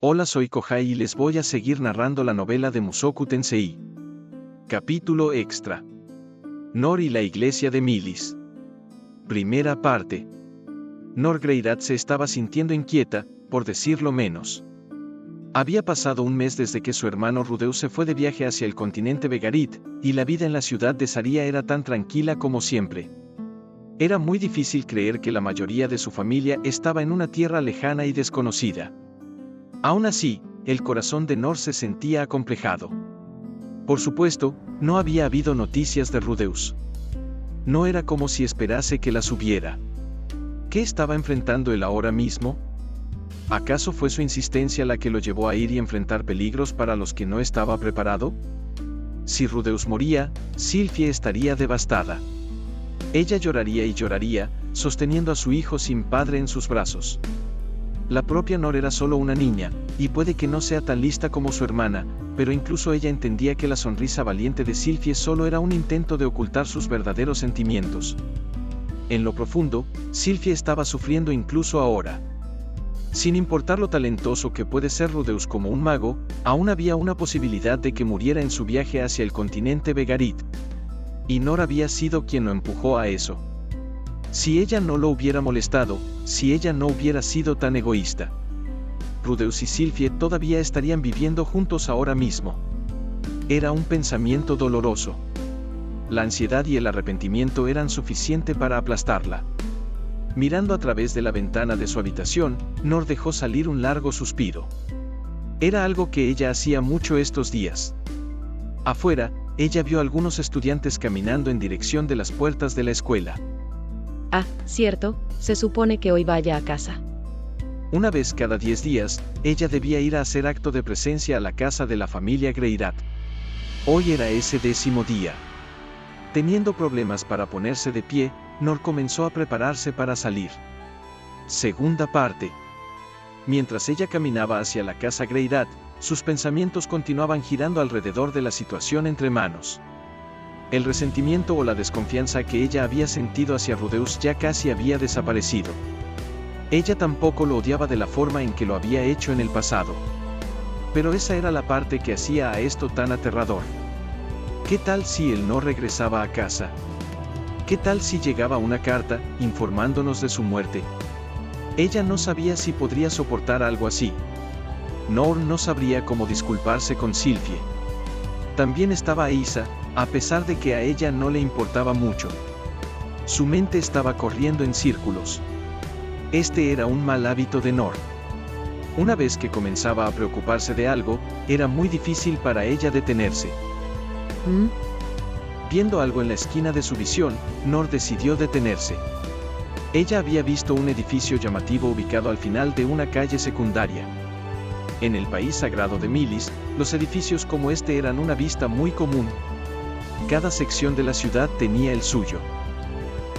Hola, soy Kohai y les voy a seguir narrando la novela de Mushoku Tensei. Capítulo extra. Nor y la iglesia de Milis. Primera parte. Nor Greirat se estaba sintiendo inquieta, por decirlo menos. Había pasado un mes desde que su hermano Rudeus se fue de viaje hacia el continente Vegarit, y la vida en la ciudad de Saria era tan tranquila como siempre. Era muy difícil creer que la mayoría de su familia estaba en una tierra lejana y desconocida. Aún así, el corazón de Nor se sentía acomplejado. Por supuesto, no había habido noticias de Rudeus. No era como si esperase que las hubiera. ¿Qué estaba enfrentando él ahora mismo? ¿Acaso fue su insistencia la que lo llevó a ir y enfrentar peligros para los que no estaba preparado? Si Rudeus moría, Sylphie estaría devastada. Ella lloraría y lloraría, sosteniendo a su hijo sin padre en sus brazos. La propia Nor era solo una niña, y puede que no sea tan lista como su hermana, pero incluso ella entendía que la sonrisa valiente de Sylphie solo era un intento de ocultar sus verdaderos sentimientos. En lo profundo, Sylphie estaba sufriendo incluso ahora. Sin importar lo talentoso que puede ser Rudeus como un mago, aún había una posibilidad de que muriera en su viaje hacia el continente Vegarit. Y Nor había sido quien lo empujó a eso. Si ella no lo hubiera molestado, si ella no hubiera sido tan egoísta, Rudeus y Sylphie todavía estarían viviendo juntos ahora mismo. Era un pensamiento doloroso. La ansiedad y el arrepentimiento eran suficiente para aplastarla. Mirando a través de la ventana de su habitación, Nor dejó salir un largo suspiro. Era algo que ella hacía mucho estos días. Afuera, ella vio a algunos estudiantes caminando en dirección de las puertas de la escuela. Ah, cierto, se supone que hoy vaya a casa. Una vez cada 10 días, ella debía ir a hacer acto de presencia a la casa de la familia Greirat. Hoy era ese 10º día. Teniendo problemas para ponerse de pie, Nor comenzó a prepararse para salir. Segunda parte. Mientras ella caminaba hacia la casa Greirat, sus pensamientos continuaban girando alrededor de la situación entre manos. El resentimiento o la desconfianza que ella había sentido hacia Rudeus ya casi había desaparecido. Ella tampoco lo odiaba de la forma en que lo había hecho en el pasado. Pero esa era la parte que hacía a esto tan aterrador. ¿Qué tal si él no regresaba a casa? ¿Qué tal si llegaba una carta, informándonos de su muerte? Ella no sabía si podría soportar algo así. Nor no sabría cómo disculparse con Sylphie. También estaba Isa, a pesar de que a ella no le importaba mucho. Su mente estaba corriendo en círculos. Este era un mal hábito de Nor. Una vez que comenzaba a preocuparse de algo, era muy difícil para ella detenerse. Viendo algo en la esquina de su visión, Nor decidió detenerse. Ella había visto un edificio llamativo ubicado al final de una calle secundaria. En el país sagrado de Milis, los edificios como este eran una vista muy común. Cada sección de la ciudad tenía el suyo.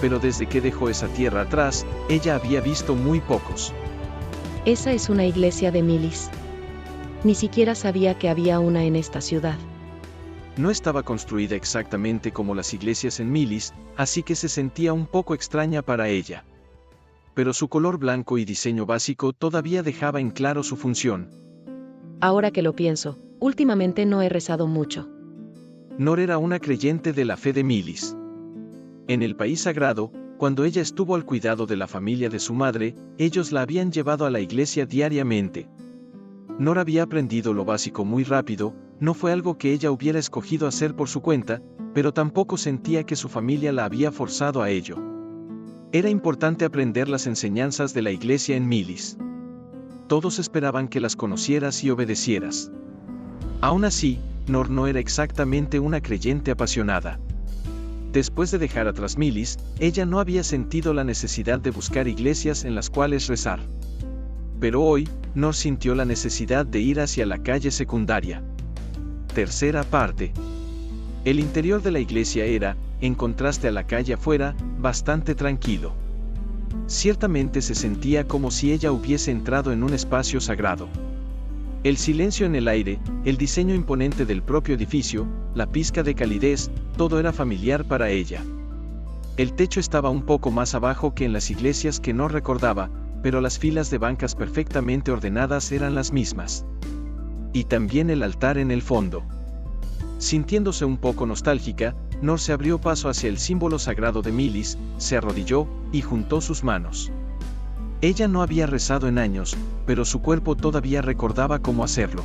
Pero desde que dejó esa tierra atrás, ella había visto muy pocos. Esa es una iglesia de Milis. Ni siquiera sabía que había una en esta ciudad. No estaba construida exactamente como las iglesias en Milis, así que se sentía un poco extraña para ella. Pero su color blanco y diseño básico todavía dejaba en claro su función. Ahora que lo pienso, últimamente no he rezado mucho. Nor era una creyente de la fe de Milis. En el país sagrado, cuando ella estuvo al cuidado de la familia de su madre, ellos la habían llevado a la iglesia diariamente. Nor había aprendido lo básico muy rápido, no fue algo que ella hubiera escogido hacer por su cuenta, pero tampoco sentía que su familia la había forzado a ello. Era importante aprender las enseñanzas de la iglesia en Milis. Todos esperaban que las conocieras y obedecieras. Aún así, Nor no era exactamente una creyente apasionada. Después de dejar atrás Milis, ella no había sentido la necesidad de buscar iglesias en las cuales rezar. Pero hoy, Nor sintió la necesidad de ir hacia la calle secundaria. Tercera parte. El interior de la iglesia era, en contraste a la calle afuera, bastante tranquilo. Ciertamente se sentía como si ella hubiese entrado en un espacio sagrado. El silencio en el aire, el diseño imponente del propio edificio, la pizca de calidez, todo era familiar para ella. El techo estaba un poco más abajo que en las iglesias que no recordaba, pero las filas de bancas perfectamente ordenadas eran las mismas. Y también el altar en el fondo. Sintiéndose un poco nostálgica, Nor se abrió paso hacia el símbolo sagrado de Milis, se arrodilló y juntó sus manos. Ella no había rezado en años, pero su cuerpo todavía recordaba cómo hacerlo.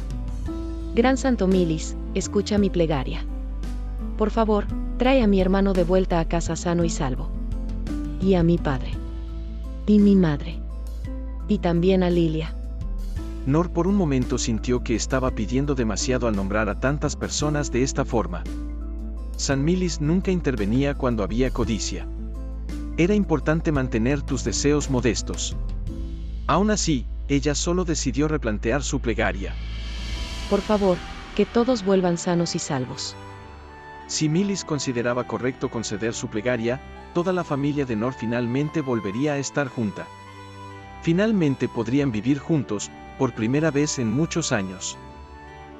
Gran Santo Milis, escucha mi plegaria. Por favor, trae a mi hermano de vuelta a casa sano y salvo. Y a mi padre. Y mi madre. Y también a Lilia. Nor por un momento sintió que estaba pidiendo demasiado al nombrar a tantas personas de esta forma. San Milis nunca intervenía cuando había codicia. Era importante mantener tus deseos modestos. Aún así, ella solo decidió replantear su plegaria. Por favor, que todos vuelvan sanos y salvos. Si Milis consideraba correcto conceder su plegaria, toda la familia de Nor finalmente volvería a estar junta. Finalmente podrían vivir juntos, por primera vez en muchos años.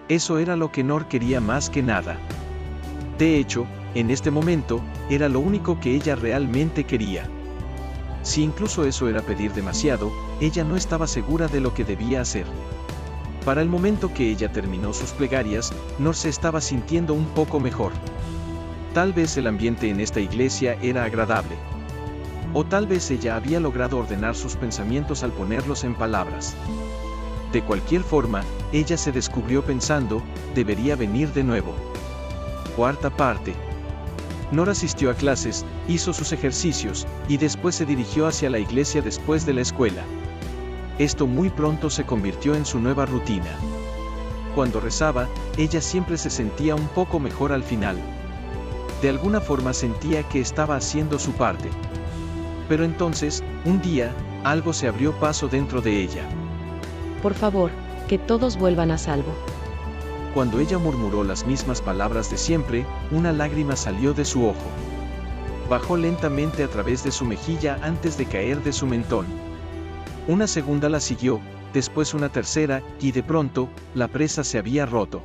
Eso era lo que Nor quería más que nada. De hecho, en este momento, era lo único que ella realmente quería. Si incluso eso era pedir demasiado, ella no estaba segura de lo que debía hacer. Para el momento que ella terminó sus plegarias, Nor se estaba sintiendo un poco mejor. Tal vez el ambiente en esta iglesia era agradable. O tal vez ella había logrado ordenar sus pensamientos al ponerlos en palabras. De cualquier forma, ella se descubrió pensando, debería venir de nuevo. Cuarta parte. Nor asistió a clases, hizo sus ejercicios, y después se dirigió hacia la iglesia después de la escuela. Esto muy pronto se convirtió en su nueva rutina. Cuando rezaba, ella siempre se sentía un poco mejor al final. De alguna forma sentía que estaba haciendo su parte. Pero entonces, un día, algo se abrió paso dentro de ella. Por favor, que todos vuelvan a salvo. Cuando ella murmuró las mismas palabras de siempre, una lágrima salió de su ojo. Bajó lentamente a través de su mejilla antes de caer de su mentón. Una segunda la siguió, después una tercera, y de pronto, la presa se había roto.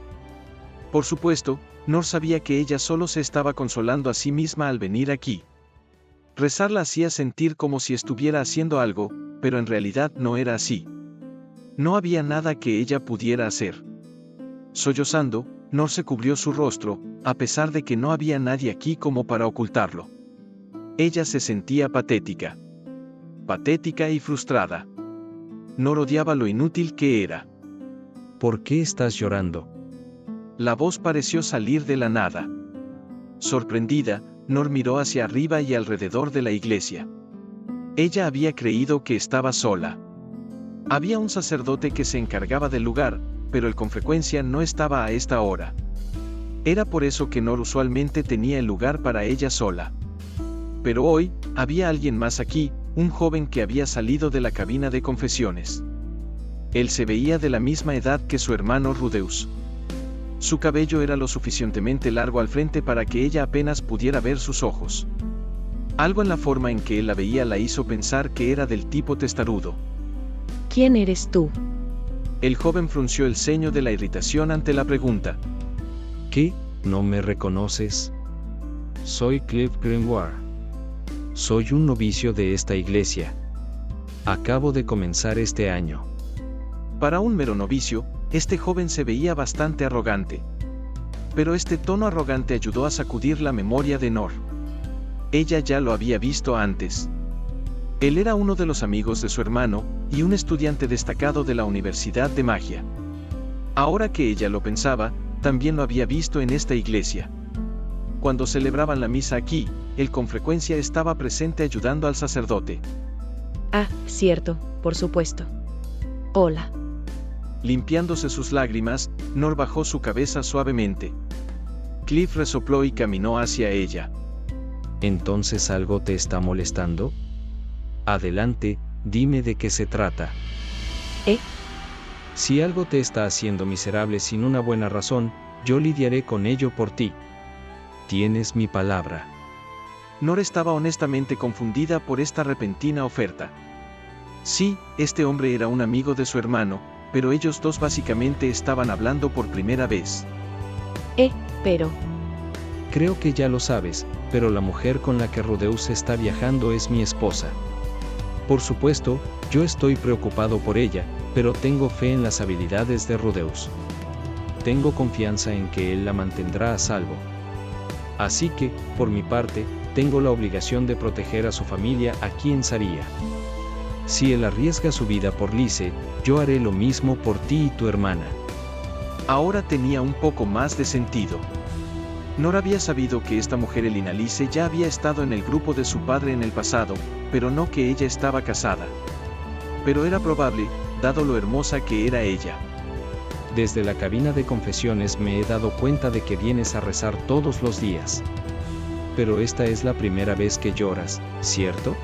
Por supuesto, Nor sabía que ella solo se estaba consolando a sí misma al venir aquí. Rezar la hacía sentir como si estuviera haciendo algo, pero en realidad no era así. No había nada que ella pudiera hacer. Sollozando, Nor se cubrió su rostro, a pesar de que no había nadie aquí como para ocultarlo. Ella se sentía patética. Patética y frustrada. Nor odiaba lo inútil que era. ¿Por qué estás llorando? La voz pareció salir de la nada. Sorprendida, Nor miró hacia arriba y alrededor de la iglesia. Ella había creído que estaba sola. Había un sacerdote que se encargaba del lugar, pero él con frecuencia no estaba a esta hora. Era por eso que Nor usualmente tenía el lugar para ella sola. Pero hoy, había alguien más aquí, un joven que había salido de la cabina de confesiones. Él se veía de la misma edad que su hermano Rudeus. Su cabello era lo suficientemente largo al frente para que ella apenas pudiera ver sus ojos. Algo en la forma en que él la veía la hizo pensar que era del tipo testarudo. ¿Quién eres tú? El joven frunció el ceño de la irritación ante la pregunta. ¿Qué? ¿No me reconoces? Soy Cliff Grimoire. Soy un novicio de esta iglesia. Acabo de comenzar este año. Para un mero novicio, este joven se veía bastante arrogante. Pero este tono arrogante ayudó a sacudir la memoria de Nor. Ella ya lo había visto antes. Él era uno de los amigos de su hermano, y un estudiante destacado de la Universidad de Magia. Ahora que ella lo pensaba, también lo había visto en esta iglesia. Cuando celebraban la misa aquí, él con frecuencia estaba presente ayudando al sacerdote. Ah, cierto, por supuesto. Hola. Limpiándose sus lágrimas, Nor bajó su cabeza suavemente. Cliff resopló y caminó hacia ella. ¿Entonces algo te está molestando? Adelante, dime de qué se trata. Si algo te está haciendo miserable sin una buena razón, yo lidiaré con ello por ti. Tienes mi palabra. Nor estaba honestamente confundida por esta repentina oferta. Sí, este hombre era un amigo de su hermano, pero ellos dos básicamente estaban hablando por primera vez. Pero... Creo que ya lo sabes, pero la mujer con la que Rudeus está viajando es mi esposa. Por supuesto, yo estoy preocupado por ella, pero tengo fe en las habilidades de Rudeus. Tengo confianza en que él la mantendrá a salvo. Así que, por mi parte, tengo la obligación de proteger a su familia aquí en Saria. Si él arriesga su vida por Lise, yo haré lo mismo por ti y tu hermana. Ahora tenía un poco más de sentido. Nor había sabido que esta mujer Elina Lise ya había estado en el grupo de su padre en el pasado, pero no que ella estaba casada. Pero era probable, dado lo hermosa que era ella. Desde la cabina de confesiones me he dado cuenta de que vienes a rezar todos los días. Pero esta es la primera vez que lloras, ¿cierto?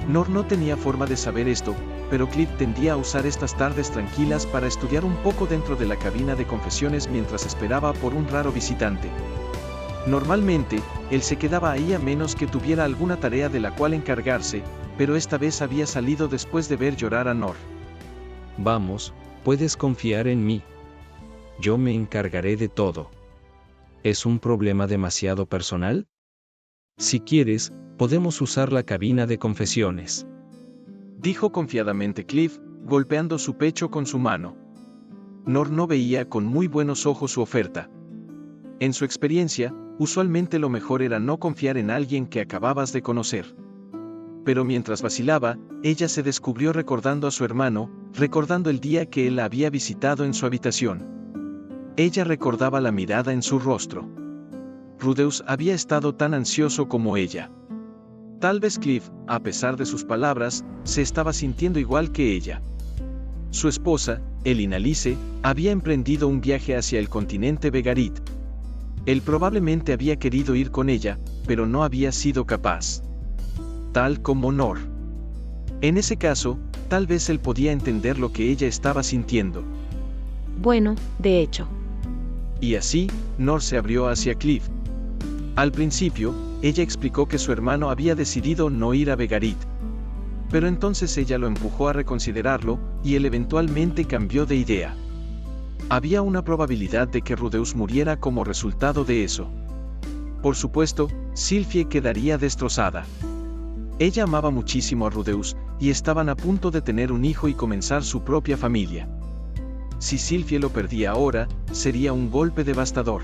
Nor no tenía forma de saber esto, pero Cliff tendía a usar estas tardes tranquilas para estudiar un poco dentro de la cabina de confesiones mientras esperaba por un raro visitante. Normalmente, él se quedaba ahí a menos que tuviera alguna tarea de la cual encargarse, pero esta vez había salido después de ver llorar a Nor. Vamos, puedes confiar en mí. Yo me encargaré de todo. ¿Es un problema demasiado personal? Si quieres, podemos usar la cabina de confesiones, dijo confiadamente Cliff, golpeando su pecho con su mano. Nor no veía con muy buenos ojos su oferta. En su experiencia, usualmente lo mejor era no confiar en alguien que acababas de conocer. Pero mientras vacilaba, ella se descubrió recordando a su hermano, recordando el día que él la había visitado en su habitación. Ella recordaba la mirada en su rostro. Rudeus había estado tan ansioso como ella. Tal vez Cliff, a pesar de sus palabras, se estaba sintiendo igual que ella. Su esposa, Elina Lise, había emprendido un viaje hacia el continente Vegarit. Él probablemente había querido ir con ella, pero no había sido capaz. Tal como Nor. En ese caso, tal vez él podía entender lo que ella estaba sintiendo. Bueno, de hecho. Y así, Nor se abrió hacia Cliff. Al principio, ella explicó que su hermano había decidido no ir a Vegarit. Pero entonces ella lo empujó a reconsiderarlo, y él eventualmente cambió de idea. Había una probabilidad de que Rudeus muriera como resultado de eso. Por supuesto, Sylphie quedaría destrozada. Ella amaba muchísimo a Rudeus, y estaban a punto de tener un hijo y comenzar su propia familia. Si Sylphie lo perdía ahora, sería un golpe devastador.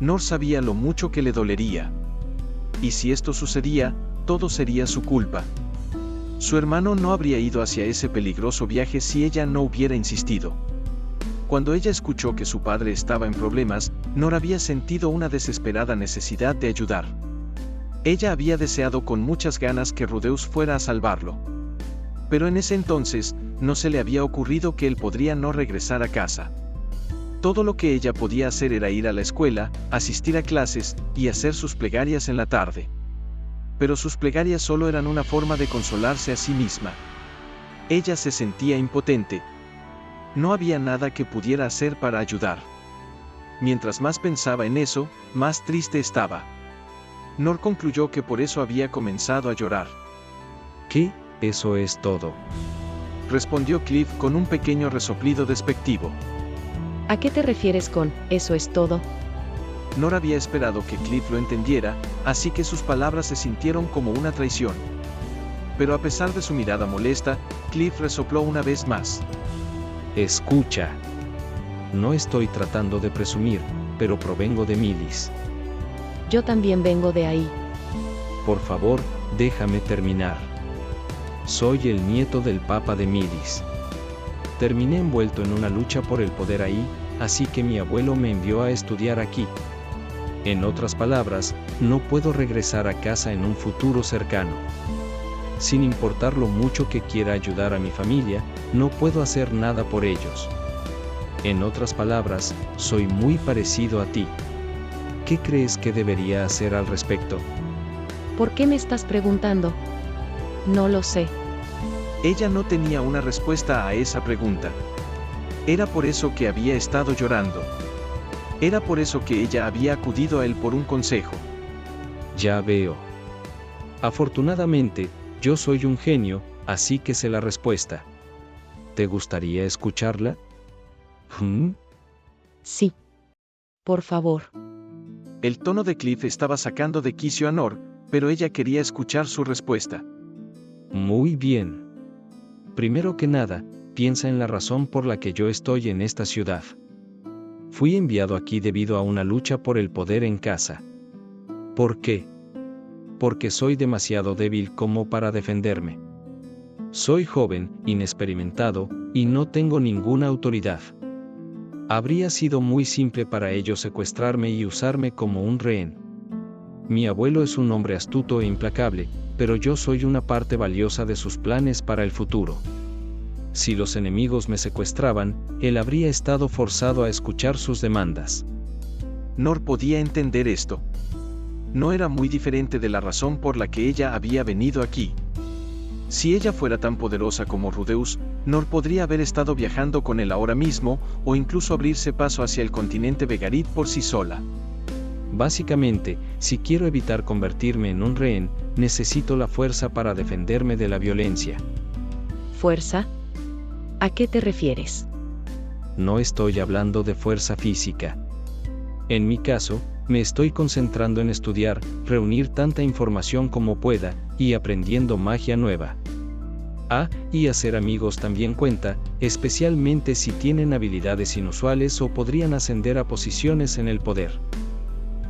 Nor sabía lo mucho que le dolería. Y si esto sucedía, todo sería su culpa. Su hermano no habría ido hacia ese peligroso viaje si ella no hubiera insistido. Cuando ella escuchó que su padre estaba en problemas, Nor había sentido una desesperada necesidad de ayudar. Ella había deseado con muchas ganas que Rudeus fuera a salvarlo. Pero en ese entonces, no se le había ocurrido que él podría no regresar a casa. Todo lo que ella podía hacer era ir a la escuela, asistir a clases, y hacer sus plegarias en la tarde. Pero sus plegarias solo eran una forma de consolarse a sí misma. Ella se sentía impotente. No había nada que pudiera hacer para ayudar. Mientras más pensaba en eso, más triste estaba. Nor concluyó que por eso había comenzado a llorar. ¿Qué? Eso es todo, respondió Cliff con un pequeño resoplido despectivo. ¿A qué te refieres con eso es todo? Nor había esperado que Cliff lo entendiera, así que sus palabras se sintieron como una traición. Pero a pesar de su mirada molesta, Cliff resopló una vez más. Escucha. No estoy tratando de presumir, pero provengo de Milis. Yo también vengo de ahí. Por favor, déjame terminar. Soy el nieto del Papa de Milis. Terminé envuelto en una lucha por el poder ahí, así que mi abuelo me envió a estudiar aquí. En otras palabras, no puedo regresar a casa en un futuro cercano. Sin importar lo mucho que quiera ayudar a mi familia, no puedo hacer nada por ellos. En otras palabras, soy muy parecido a ti. ¿Qué crees que debería hacer al respecto? ¿Por qué me estás preguntando? No lo sé. Ella no tenía una respuesta a esa pregunta. Era por eso que había estado llorando. Era por eso que ella había acudido a él por un consejo. Ya veo. Afortunadamente, yo soy un genio, así que sé la respuesta. ¿Te gustaría escucharla? Sí. Por favor. El tono de Cliff estaba sacando de quicio a Nor, pero ella quería escuchar su respuesta. Muy bien. Primero que nada, piensa en la razón por la que yo estoy en esta ciudad. Fui enviado aquí debido a una lucha por el poder en casa. ¿Por qué? Porque soy demasiado débil como para defenderme. Soy joven, inexperimentado, y no tengo ninguna autoridad. Habría sido muy simple para ellos secuestrarme y usarme como un rehén. Mi abuelo es un hombre astuto e implacable, pero yo soy una parte valiosa de sus planes para el futuro. Si los enemigos me secuestraban, él habría estado forzado a escuchar sus demandas. Nor podía entender esto. No era muy diferente de la razón por la que ella había venido aquí. Si ella fuera tan poderosa como Rudeus, Nor podría haber estado viajando con él ahora mismo, o incluso abrirse paso hacia el continente Vegarit por sí sola. Básicamente, si quiero evitar convertirme en un rehén, necesito la fuerza para defenderme de la violencia. ¿Fuerza? ¿A qué te refieres? No estoy hablando de fuerza física. En mi caso, me estoy concentrando en estudiar, reunir tanta información como pueda, y aprendiendo magia nueva. Y hacer amigos también cuenta, especialmente si tienen habilidades inusuales o podrían ascender a posiciones en el poder.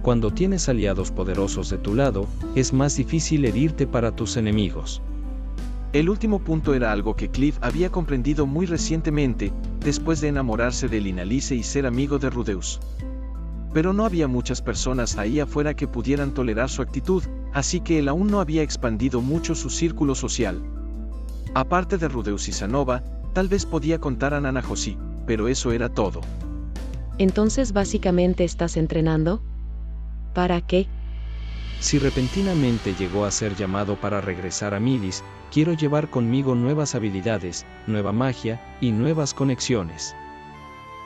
Cuando tienes aliados poderosos de tu lado, es más difícil herirte para tus enemigos. El último punto era algo que Cliff había comprendido muy recientemente, después de enamorarse de Linalice y ser amigo de Rudeus. Pero no había muchas personas ahí afuera que pudieran tolerar su actitud, así que él aún no había expandido mucho su círculo social. Aparte de Rudeus y Sanova, tal vez podía contar a Nana Josie, pero eso era todo. Entonces básicamente estás entrenando. ¿Para qué? Si repentinamente llegó a ser llamado para regresar a Milis, quiero llevar conmigo nuevas habilidades, nueva magia y nuevas conexiones.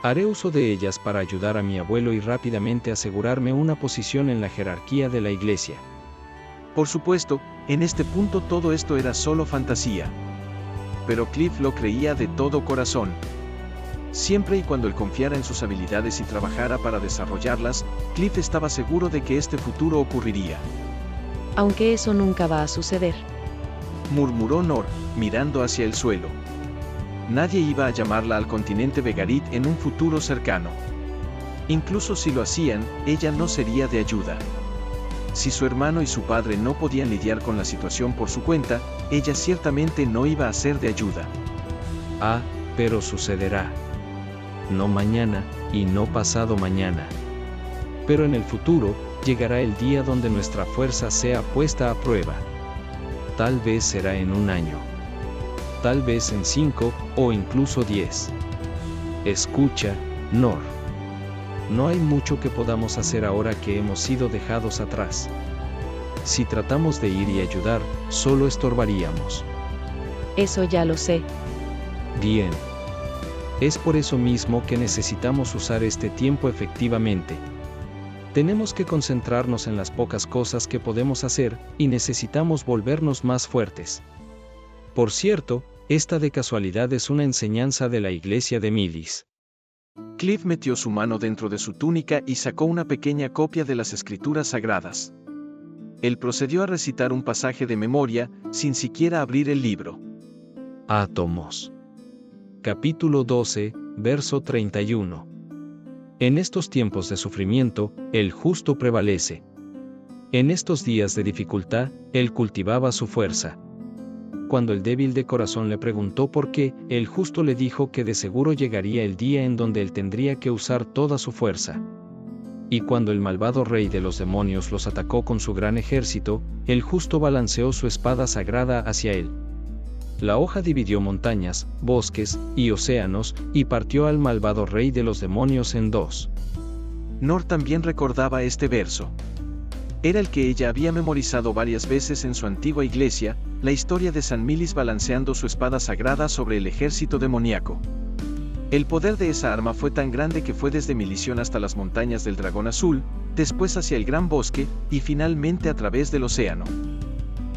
Haré uso de ellas para ayudar a mi abuelo y rápidamente asegurarme una posición en la jerarquía de la iglesia. Por supuesto, en este punto todo esto era solo fantasía. Pero Cliff lo creía de todo corazón. Siempre y cuando él confiara en sus habilidades y trabajara para desarrollarlas, Cliff estaba seguro de que este futuro ocurriría. Aunque eso nunca va a suceder, murmuró Nor, mirando hacia el suelo. Nadie iba a llamarla al continente Vegarit en un futuro cercano. Incluso si lo hacían, ella no sería de ayuda. Si su hermano y su padre no podían lidiar con la situación por su cuenta, ella ciertamente no iba a ser de ayuda. Pero sucederá. No mañana, y no pasado mañana. Pero en el futuro, llegará el día donde nuestra fuerza sea puesta a prueba. Tal vez será en 1 año. Tal vez en 5, o incluso 10. Escucha, Nor. No hay mucho que podamos hacer ahora que hemos sido dejados atrás. Si tratamos de ir y ayudar, solo estorbaríamos. Eso ya lo sé. Bien. Es por eso mismo que necesitamos usar este tiempo efectivamente. Tenemos que concentrarnos en las pocas cosas que podemos hacer, y necesitamos volvernos más fuertes. Por cierto, esta de casualidad es una enseñanza de la iglesia de Milis. Cliff metió su mano dentro de su túnica y sacó una pequeña copia de las escrituras sagradas. Él procedió a recitar un pasaje de memoria, sin siquiera abrir el libro. Átomos. Capítulo 12, verso 31. En estos tiempos de sufrimiento, el justo prevalece. En estos días de dificultad, él cultivaba su fuerza. Cuando el débil de corazón le preguntó por qué, el justo le dijo que de seguro llegaría el día en donde él tendría que usar toda su fuerza. Y cuando el malvado rey de los demonios los atacó con su gran ejército, el justo balanceó su espada sagrada hacia él. La hoja dividió montañas, bosques y océanos, y partió al malvado rey de los demonios en 2. Nor también recordaba este verso. Era el que ella había memorizado varias veces en su antigua iglesia, la historia de San Milis balanceando su espada sagrada sobre el ejército demoníaco. El poder de esa arma fue tan grande que fue desde Milisión hasta las montañas del Dragón Azul, después hacia el gran bosque, y finalmente a través del océano.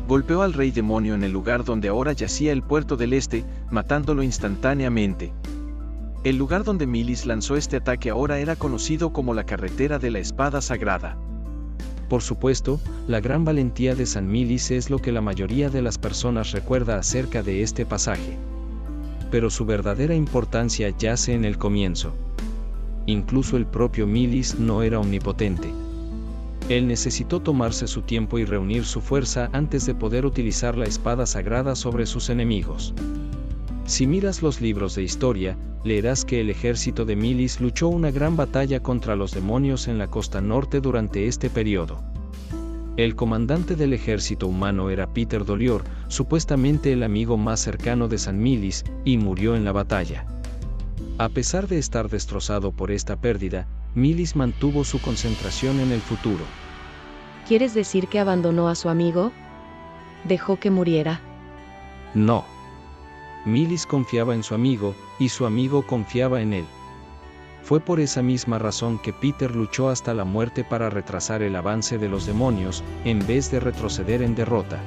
Golpeó al rey demonio en el lugar donde ahora yacía el puerto del este, matándolo instantáneamente. El lugar donde Milis lanzó este ataque ahora era conocido como la carretera de la espada sagrada. Por supuesto, la gran valentía de San Milis es lo que la mayoría de las personas recuerda acerca de este pasaje. Pero su verdadera importancia yace en el comienzo. Incluso el propio Milis no era omnipotente. Él necesitó tomarse su tiempo y reunir su fuerza antes de poder utilizar la espada sagrada sobre sus enemigos. Si miras los libros de historia, leerás que el ejército de Milis luchó una gran batalla contra los demonios en la costa norte durante este periodo. El comandante del ejército humano era Peter Dolior, supuestamente el amigo más cercano de San Milis, y murió en la batalla. A pesar de estar destrozado por esta pérdida, Milis mantuvo su concentración en el futuro. ¿Quieres decir que abandonó a su amigo? ¿Dejó que muriera? No. Milis confiaba en su amigo, y su amigo confiaba en él. Fue por esa misma razón que Peter luchó hasta la muerte para retrasar el avance de los demonios, en vez de retroceder en derrota.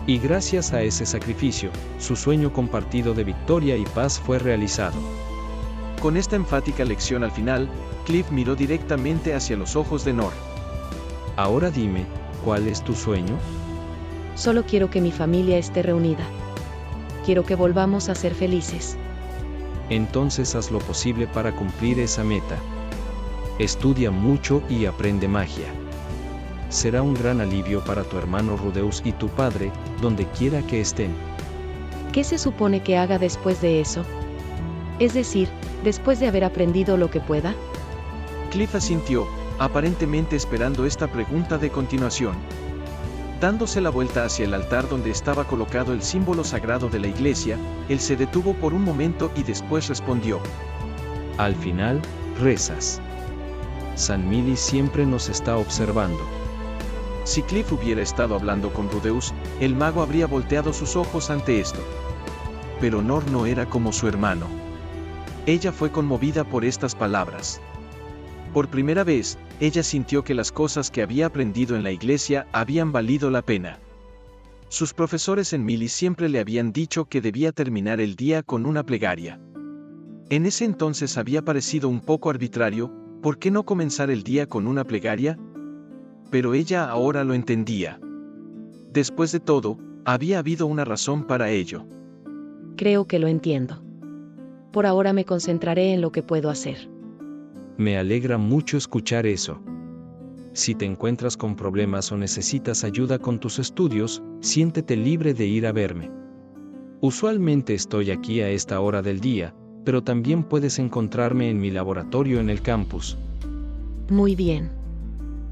Y gracias a ese sacrificio, su sueño compartido de victoria y paz fue realizado. Con esta enfática lección al final, Cliff miró directamente hacia los ojos de Nor. Ahora dime, ¿cuál es tu sueño? Solo quiero que mi familia esté reunida. Quiero que volvamos a ser felices. Entonces haz lo posible para cumplir esa meta. Estudia mucho y aprende magia. Será un gran alivio para tu hermano Rudeus y tu padre, donde quiera que estén. ¿Qué se supone que haga después de eso? Es decir, después de haber aprendido lo que pueda. Cliff asintió, aparentemente esperando esta pregunta de continuación. Dándose la vuelta hacia el altar donde estaba colocado el símbolo sagrado de la iglesia, él se detuvo por un momento y después respondió. Al final, rezas. San Milis siempre nos está observando. Si Cliff hubiera estado hablando con Rudeus, el mago habría volteado sus ojos ante esto. Pero Nor no era como su hermano. Ella fue conmovida por estas palabras. Por primera vez, ella sintió que las cosas que había aprendido en la iglesia habían valido la pena. Sus profesores en Milis siempre le habían dicho que debía terminar el día con una plegaria. En ese entonces había parecido un poco arbitrario, ¿por qué no comenzar el día con una plegaria? Pero ella ahora lo entendía. Después de todo, había habido una razón para ello. Creo que lo entiendo. Por ahora me concentraré en lo que puedo hacer. Me alegra mucho escuchar eso. Si te encuentras con problemas o necesitas ayuda con tus estudios, siéntete libre de ir a verme. Usualmente estoy aquí a esta hora del día, pero también puedes encontrarme en mi laboratorio en el campus. Muy bien.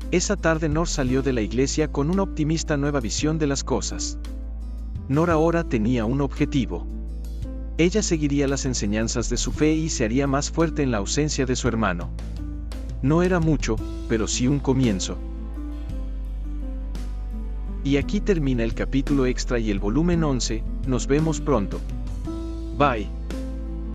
Esa tarde Nor salió de la iglesia con una optimista nueva visión de las cosas. Nor ahora tenía un objetivo. Ella seguiría las enseñanzas de su fe y se haría más fuerte en la ausencia de su hermano. No era mucho, pero sí un comienzo. Y aquí termina el capítulo extra y el volumen 11, nos vemos pronto. Bye.